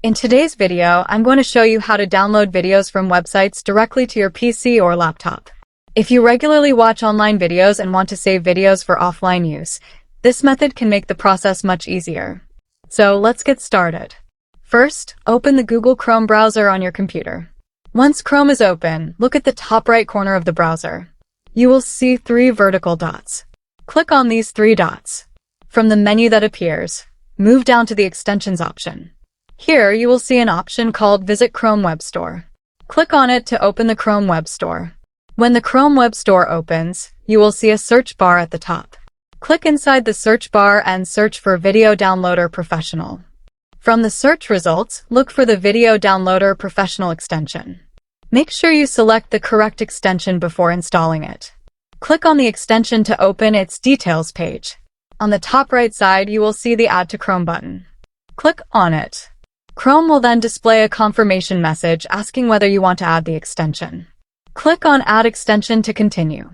In today's video, I'm going to show you how to download videos from websites directly to your PC or laptop. If you regularly watch online videos and want to save videos for offline use, this method can make the process much easier. So let's get started. First, open the Google Chrome browser on your computer. Once Chrome is open, look at the top right corner of the browser. You will see 3 vertical dots. Click on these 3 dots. From the menu that appears, move down to the Extensions option. Here, you will see an option called Visit Chrome Web Store. Click on it to open the Chrome Web Store. When the Chrome Web Store opens, you will see a search bar at the top. Click inside the search bar and search for Video Downloader Professional. From the search results, look for the Video Downloader Professional extension. Make sure you select the correct extension before installing it. Click on the extension to open its details page. On the top right side, you will see the Add to Chrome button. Click on it. Chrome will then display a confirmation message asking whether you want to add the extension. Click on Add Extension to continue.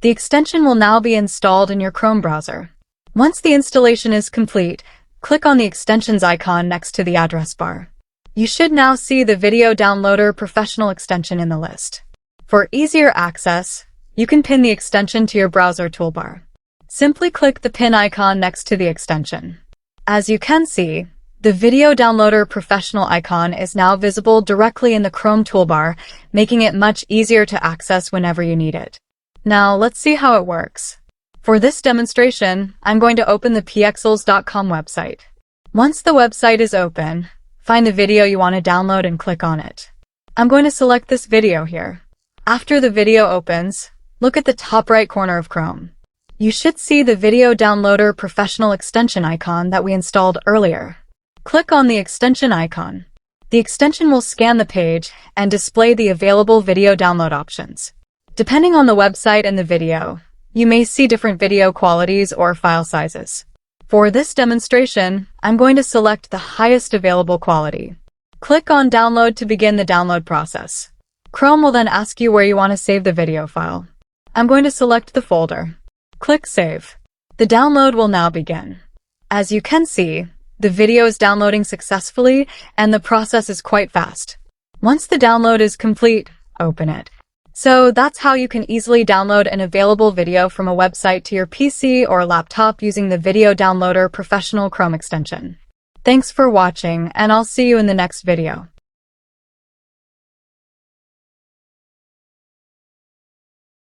The extension will now be installed in your Chrome browser. Once the installation is complete, click on the extensions icon next to the address bar. You should now see the Video Downloader Professional extension in the list. For easier access, you can pin the extension to your browser toolbar. Simply click the pin icon next to the extension. As you can see, the Video Downloader Professional icon is now visible directly in the Chrome toolbar, making it much easier to access whenever you need it. Now, let's see how it works. For this demonstration, I'm going to open the pxels.com website. Once the website is open, find the video you want to download and click on it. I'm going to select this video here. After the video opens, look at the top right corner of Chrome. You should see the Video Downloader Professional extension icon that we installed earlier. Click on the extension icon. The extension will scan the page and display the available video download options. Depending on the website and the video, you may see different video qualities or file sizes. For this demonstration, I'm going to select the highest available quality. Click on Download to begin the download process. Chrome will then ask you where you want to save the video file. I'm going to select the folder. Click Save. The download will now begin. As you can see, the video is downloading successfully and the process is quite fast. Once the download is complete, open it. So that's how you can easily download an available video from a website to your PC or laptop using the Video Downloader Professional Chrome extension. Thanks for watching, and I'll see you in the next video.